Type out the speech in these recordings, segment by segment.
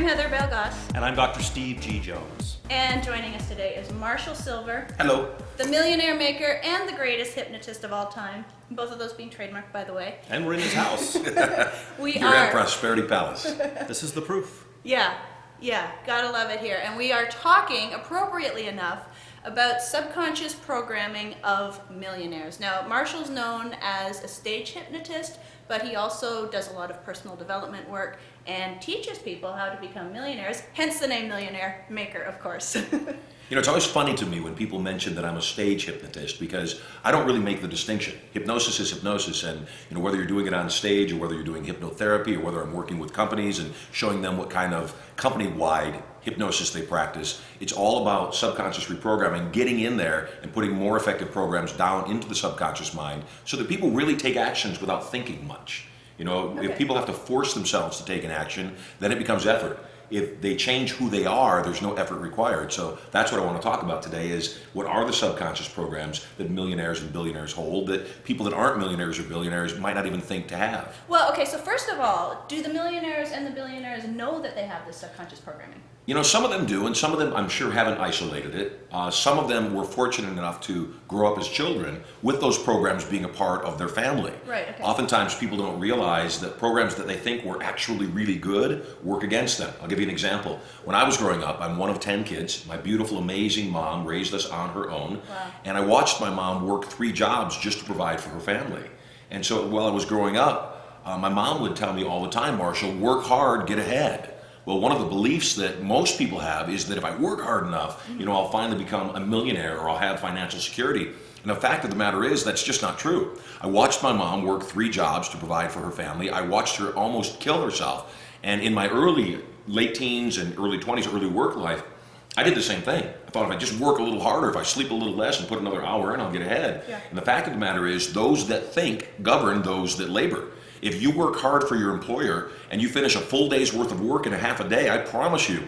I'm Heather Vale. And I'm Dr. Steve G. Jones. And joining us today is Marshall Sylver. Hello. The millionaire maker and the greatest hypnotist of all time. Both of those being trademarked, by the way. And we're in his house. You're at Prosperity Palace. This is the proof. Yeah, gotta love it here. And we are talking, appropriately enough, about subconscious programming of millionaires. Now, Marshall's known as a stage hypnotist, but he also does a lot of personal development work and teaches people how to become millionaires, hence the name Millionaire Maker, of course. You know, it's always funny to me when people mention that I'm a stage hypnotist because I don't really make the distinction. Hypnosis is hypnosis, and whether you're doing it on stage or whether you're doing hypnotherapy or whether I'm working with companies and showing them what kind of company-wide hypnosis they practice, it's all about subconscious reprogramming, getting in there and putting more effective programs down into the subconscious mind so that people really take actions without thinking much. If people have to force themselves to take an action, then it becomes effort. If they change who they are, there's no effort required. So that's what I want to talk about today is what are the subconscious programs that millionaires and billionaires hold that people that aren't millionaires or billionaires might not even think to have. Well, okay, so first of all, do the millionaires and the billionaires know that they have this subconscious programming? Some of them do, and some of them I'm sure haven't isolated it. Some of them were fortunate enough to grow up as children with those programs being a part of their family. Right, okay. Oftentimes people don't realize that programs that they think were actually really good work against them. I'll give you an example. When I was growing up, I'm one of 10 kids. My beautiful, amazing mom raised us on her own. Wow. And I watched my mom work 3 jobs just to provide for her family. And so while I was growing up, my mom would tell me all the time, Marshall, work hard, get ahead. Well, one of the beliefs that most people have is that if I work hard enough, I'll finally become a millionaire or I'll have financial security. And the fact of the matter is that's just not true. I watched my mom work 3 jobs to provide for her family. I watched her almost kill herself. And in my late teens and early 20s, early work life, I did the same thing. I thought if I just work a little harder, if I sleep a little less and put another hour in, I'll get ahead. Yeah. And the fact of the matter is those that think govern those that labor. If you work hard for your employer and you finish a full day's worth of work in a half a day, I promise you,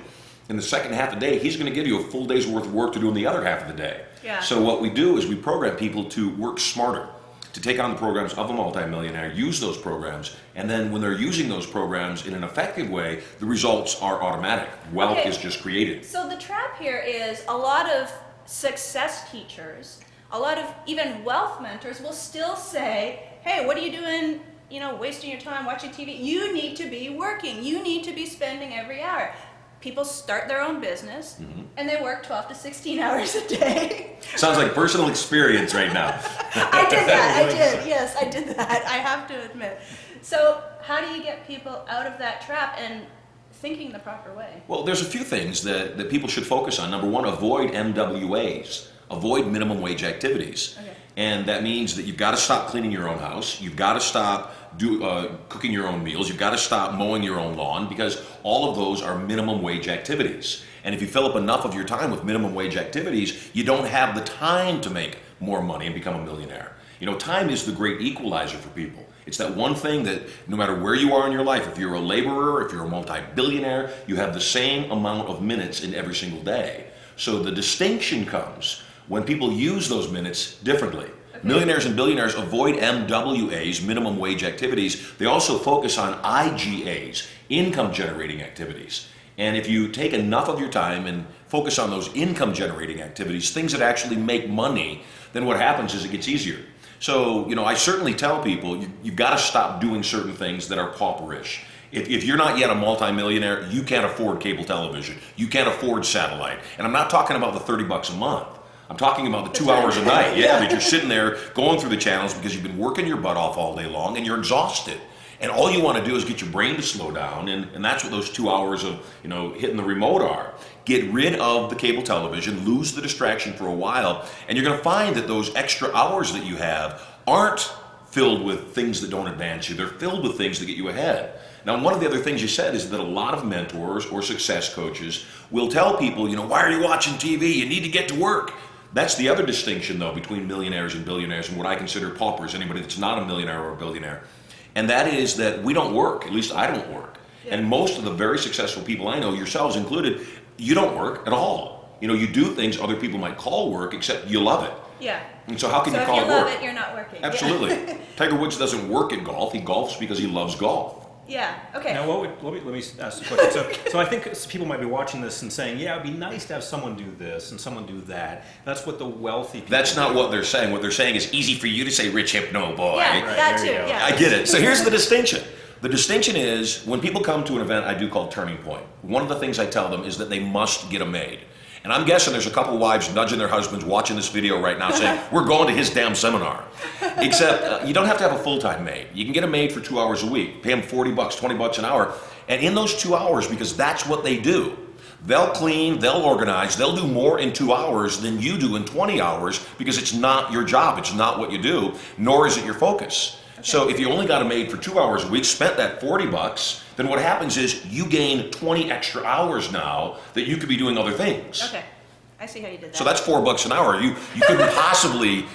in the second half of the day, he's going to give you a full day's worth of work to do in the other half of the day. Yeah. So what we do is we program people to work smarter, to take on the programs of a multimillionaire, use those programs, and then when they're using those programs in an effective way, the results are automatic. Wealth is just created. So the trap here is a lot of success teachers, a lot of even wealth mentors will still say, hey, what are you doing, wasting your time watching TV? You need to be working. You need to be spending every hour. People start their own business and they work 12 to 16 hours a day. Sounds like personal experience right now. I did that. Yes, I did that. I have to admit. So how do you get people out of that trap and thinking the proper way? Well, there's a few things that people should focus on. Number one, avoid MWAs. Avoid minimum wage activities. Okay. And that means that you've got to stop cleaning your own house. You've got to stop cooking your own meals. You've got to stop mowing your own lawn because all of those are minimum wage activities. And if you fill up enough of your time with minimum wage activities, you don't have the time to make more money and become a millionaire. Time is the great equalizer for people. It's that one thing that no matter where you are in your life, if you're a laborer, if you're a multi-billionaire, you have the same amount of minutes in every single day. So the distinction comes when people use those minutes differently. Okay. Millionaires and billionaires avoid MWAs, minimum wage activities. They also focus on IGAs, income generating activities. And if you take enough of your time and focus on those income generating activities, things that actually make money, then what happens is it gets easier. So, I certainly tell people you've got to stop doing certain things that are pauperish. If you're not yet a multimillionaire, you can't afford cable television. You can't afford satellite. And I'm not talking about the $30 a month. I'm talking about the 2 hours a night. Yeah, that you're sitting there going through the channels because you've been working your butt off all day long and you're exhausted. And all you want to do is get your brain to slow down, and that's what those 2 hours of hitting the remote are. Get rid of the cable television, lose the distraction for a while, and you're going to find that those extra hours that you have aren't filled with things that don't advance you. They're filled with things that get you ahead. Now, one of the other things you said is that a lot of mentors or success coaches will tell people, why are you watching TV? You need to get to work. That's the other distinction, though, between millionaires and billionaires and what I consider paupers, anybody that's not a millionaire or a billionaire. And that is that we don't work. At least I don't work. Yeah. And most of the very successful people I know, yourselves included, you don't work at all. You do things other people might call work, except you love it. Yeah. And so how can you call it work? So if you love it, you're not working. Absolutely. Yeah. Tiger Woods doesn't work at golf. He golfs because he loves golf. Yeah. Okay. Now, let me ask the question. So I think people might be watching this and saying, yeah, it'd be nice to have someone do this and someone do that. That's what the wealthy people That's not do. what they're saying. What they're saying is easy for you to say rich hypno boy. Yeah, Right, that there too. you go. Yeah. I get it. So here's the distinction. The distinction is when people come to an event I do called Turning Point, one of the things I tell them is that they must get a maid. And I'm guessing there's a couple wives nudging their husbands watching this video right now saying, we're going to his damn seminar. Except you don't have to have a full-time maid. You can get a maid for 2 hours a week, pay them $40, $20 an hour. And in those 2 hours, because that's what they do, they'll clean, they'll organize, they'll do more in 2 hours than you do in 20 hours because it's not your job, it's not what you do, nor is it your focus. So if you only got a maid for 2 hours a week, spent that $40, then what happens is you gain 20 extra hours now that you could be doing other things. Okay. I see how you did that. So that's $4 an hour. You couldn't possibly,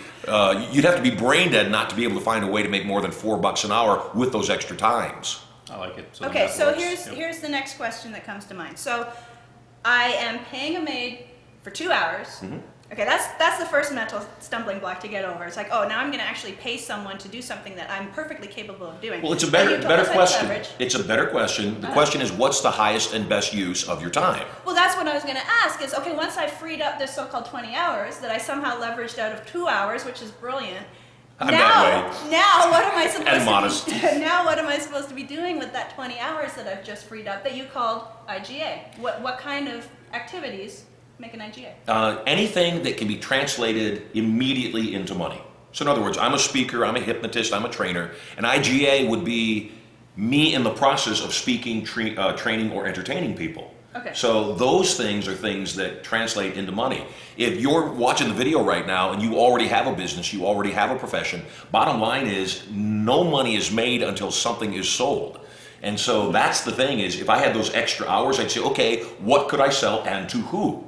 you'd have to be brain dead not to be able to find a way to make more than $4 an hour with those extra times. I like it. Okay, that so works. Yep. here's the next question that comes to mind. So I am paying a maid for 2 hours. Mm-hmm. Okay, that's the first mental stumbling block to get over. It's like, oh, now I'm going to actually pay someone to do something that I'm perfectly capable of doing. Well, it's a And better you told us how to question. leverage. It's a better question. The question is, what's the highest and best use of your time? Well, that's what I was going to ask is, okay, once I've freed up this so-called 20 hours that I somehow leveraged out of 2 hours, which is brilliant. I'm that way. Now what am I supposed And to modest. now what am I supposed to be doing with that 20 hours that I've just freed up that you called IGA? What kind of activities make an IGA? Anything that can be translated immediately into money. So in other words, I'm a speaker, I'm a hypnotist, I'm a trainer. An IGA would be me in the process of speaking, training, or entertaining people. Okay. So those things are things that translate into money. If you're watching the video right now and you already have a business, you already have a profession, bottom line is no money is made until something is sold. And so that's the thing is if I had those extra hours, I'd say, okay, what could I sell and to who?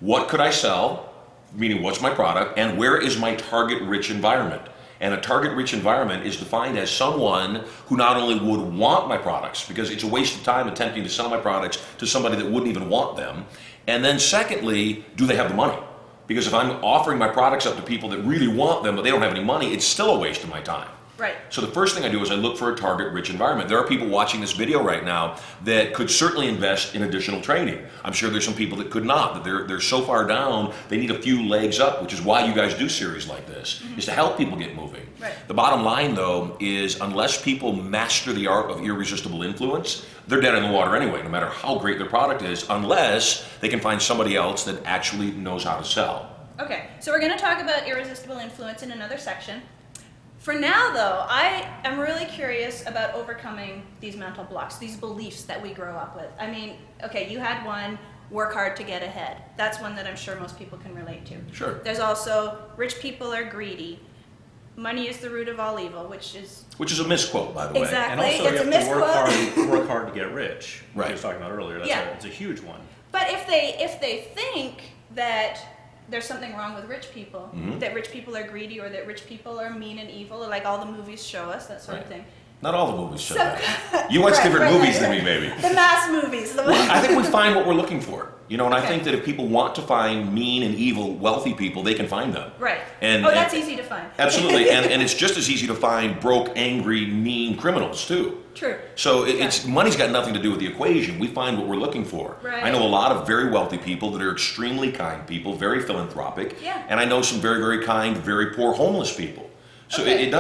What could I sell, meaning what's my product, and where is my target-rich environment? And a target-rich environment is defined as someone who not only would want my products, because it's a waste of time attempting to sell my products to somebody that wouldn't even want them, and then secondly, do they have the money? Because if I'm offering my products up to people that really want them, but they don't have any money, it's still a waste of my time. Right. So the first thing I do is I look for a target-rich environment. There are people watching this video right now that could certainly invest in additional training. I'm sure there's some people that could not, that they're so far down, they need a few legs up, which is why you guys do series like this, is to help people get moving. Right. The bottom line, though, is unless people master the art of irresistible influence, they're dead in the water anyway, no matter how great their product is, unless they can find somebody else that actually knows how to sell. Okay, so we're going to talk about irresistible influence in another section. For now, though, I am really curious about overcoming these mental blocks, these beliefs that we grow up with. I mean, okay, you had one, work hard to get ahead. That's one that I'm sure most people can relate to. Sure. There's also, rich people are greedy. Money is the root of all evil, which is Which is a misquote, by the way. Exactly. And also It's you a have to misquote. work hard to get rich. Like Right. you were talking about earlier. That's Yeah. it's a huge one. But if they think that there's something wrong with rich people, Mm-hmm. that rich people are greedy or that rich people are mean and evil, or like all the movies show us, that sort of Right. thing. Not all the movies show So- that. You watch Right, different right, movies right. than me, maybe. The mass movies. I think we find what we're looking for. You know, and I Okay. think that if people want to find mean and evil, wealthy people, they can find them. Right. And, Oh, that's and- easy to find. Absolutely, and it's just as easy to find broke, angry, mean criminals too. True. So it's money's got nothing to do with the equation. We find what we're looking for. Right. I know a lot of very wealthy people that are extremely kind people, very philanthropic, Yeah. and I know some very, very kind, very poor homeless people. So Okay. it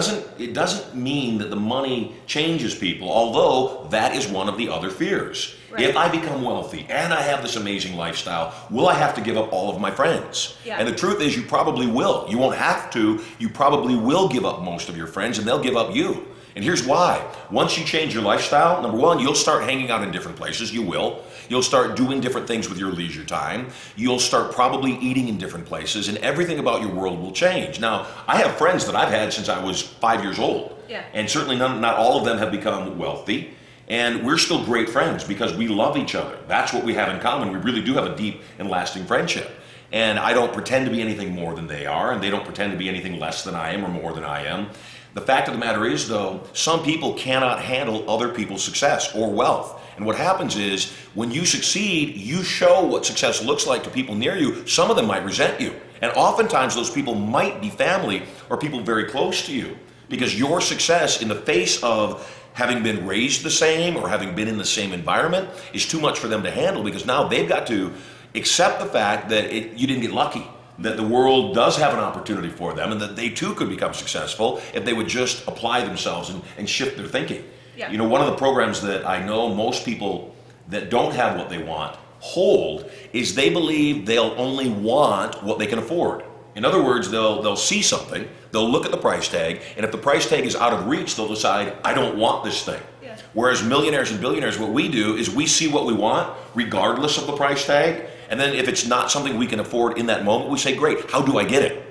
doesn't mean that the money changes people, although that is one of the other fears. Right. If I become wealthy and I have this amazing lifestyle, will I have to give up all of my friends? Yeah. And the truth is you probably will. You won't have to. You probably will give up most of your friends and they'll give up you. And here's why. Once you change your lifestyle, number one, you'll start hanging out in different places. You will. You'll start doing different things with your leisure time. You'll start probably eating in different places, and everything about your world will change. Now, I have friends that I've had since I was 5 years old. Yeah. And certainly not all of them have become wealthy. And we're still great friends because we love each other. That's what we have in common. We really do have a deep and lasting friendship. And I don't pretend to be anything more than they are, and they don't pretend to be anything less than I am or more than I am. The fact of the matter is, though, some people cannot handle other people's success or wealth. And what happens is, when you succeed, you show what success looks like to people near you. Some of them might resent you. And oftentimes those people might be family or people very close to you. Because your success in the face of having been raised the same or having been in the same environment is too much for them to handle, because now they've got to accept the fact that you didn't get lucky, that the world does have an opportunity for them, and that they too could become successful if they would just apply themselves and shift their thinking. Yeah. You know, one of the programs that I know most people that don't have what they want hold is they believe they'll only want what they can afford. In other words, they'll see something, they'll look at the price tag, and if the price tag is out of reach, they'll decide, I don't want this thing. Yeah. Whereas millionaires and billionaires, what we do is we see what we want regardless of the price tag, and then if it's not something we can afford in that moment, we say, great, how do I get it?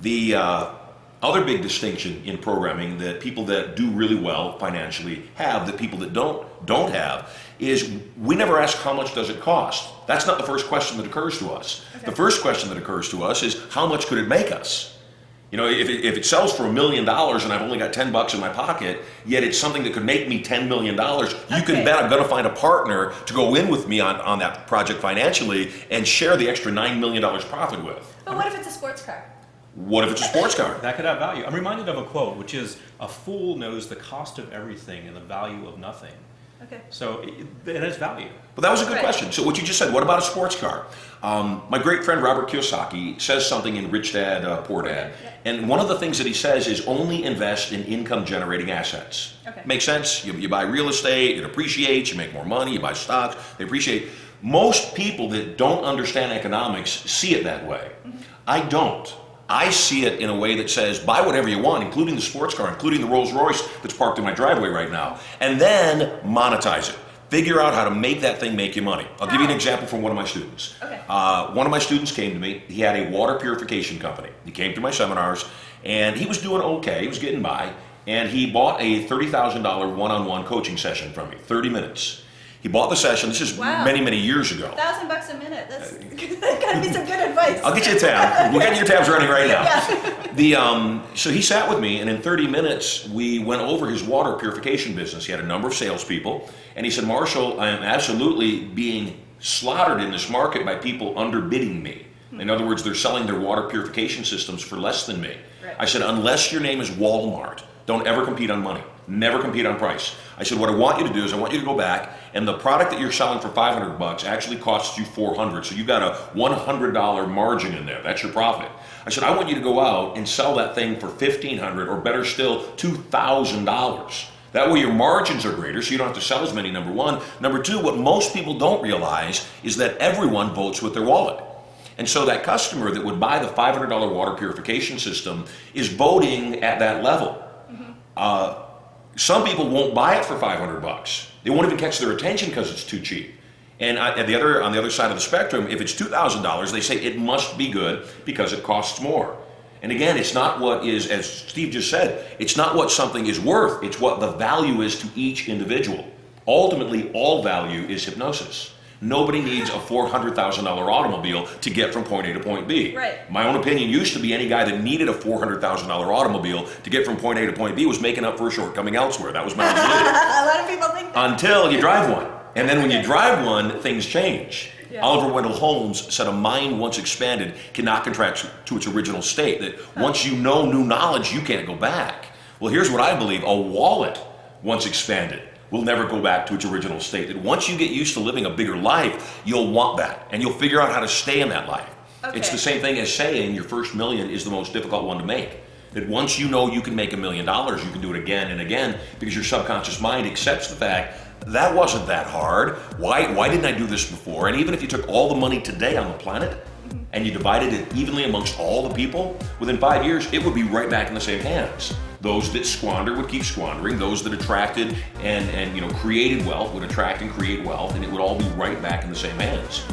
The other big distinction in programming that people that do really well financially have, that people that don't have, is we never ask how much does it cost. That's not the first question that occurs to us. Okay. The first question that occurs to us is, how much could it make us? You know, if it sells for $1 million and I've only got $10 in my pocket, yet it's something that could make me $10 million, you can bet I'm going to find a partner to go in with me on that project financially and share the extra $9 million profit with. But what if it's a sports car? What if it's a sports car? That could have value. I'm reminded of a quote, which is, a fool knows the cost of everything and the value of nothing. Okay. So it has value. Well, that was a good Right. question. So what you just said, what about a sports car? My great friend Robert Kiyosaki says something in Rich Dad, Poor Dad. Yeah. And one of the things that he says is only invest in income generating assets. Okay. Makes sense? You buy real estate, it appreciates, you make more money, you buy stocks, they appreciate. Most people that don't understand economics see it that way. Mm-hmm. I don't. I see it in a way that says, buy whatever you want, including the sports car, including the Rolls Royce that's parked in my driveway right now, and then monetize it. Figure out how to make that thing make you money. I'll give you an example from one of my students. Okay. One of my students came to me. He had a water purification company. He came to my seminars, and he was doing okay. He was getting by, and he bought a $30,000 one-on-one coaching session from me, 30 minutes. He bought the session. This is Wow. many, many years ago. $1,000 a minute. That's gotta be some good advice. I'll get you a tab. We'll get your tabs running right now. Yeah. So he sat with me, and in 30 minutes, we went over his water purification business. He had a number of salespeople, and he said, Marshall, I am absolutely being slaughtered in this market by people underbidding me. In other words, they're selling their water purification systems for less than me. Right. I said, unless your name is Walmart, don't ever compete on money. Never compete on price. I said, what I want you to do is I want you to go back, and the product that you're selling for $500 actually costs you $400. So you've got a $100 margin in there. That's your profit. I said, I want you to go out and sell that thing for $1,500, or better still, $2,000. That way your margins are greater, so you don't have to sell as many, number one. Number two, what most people don't realize is that everyone votes with their wallet. And so that customer that would buy the $500 water purification system is voting at that level. Some people won't buy it for $500. They won't even catch their attention because it's too cheap. And on the other side of the spectrum, if it's $2,000, they say it must be good because it costs more. And again, it's not what is, as Steve just said, it's not what something is worth, it's what the value is to each individual. Ultimately, all value is hypnosis. Nobody needs a $400,000 automobile to get from point A to point B. Right. My own opinion used to be any guy that needed a $400,000 automobile to get from point A to point B was making up for a shortcoming elsewhere. That was my belief. A lot of people think that. Until you drive one. And then when you drive one, things change. Yeah. Oliver Wendell Holmes said a mind once expanded cannot contract to its original state. That once you know new knowledge, you can't go back. Well, here's what I believe. A wallet once expanded will never go back to its original state. That once you get used to living a bigger life, you'll want that. And you'll figure out how to stay in that life. Okay. It's the same thing as saying your first million is the most difficult one to make. That once you know you can make $1 million, you can do it again and again because your subconscious mind accepts the fact that wasn't that hard. Why didn't I do this before? And even if you took all the money today on the planet and you divided it evenly amongst all the people, within 5 years, it would be right back in the same hands. Those that squander would keep squandering. Those that attracted and created wealth would attract and create wealth, and it would all be right back in the same hands.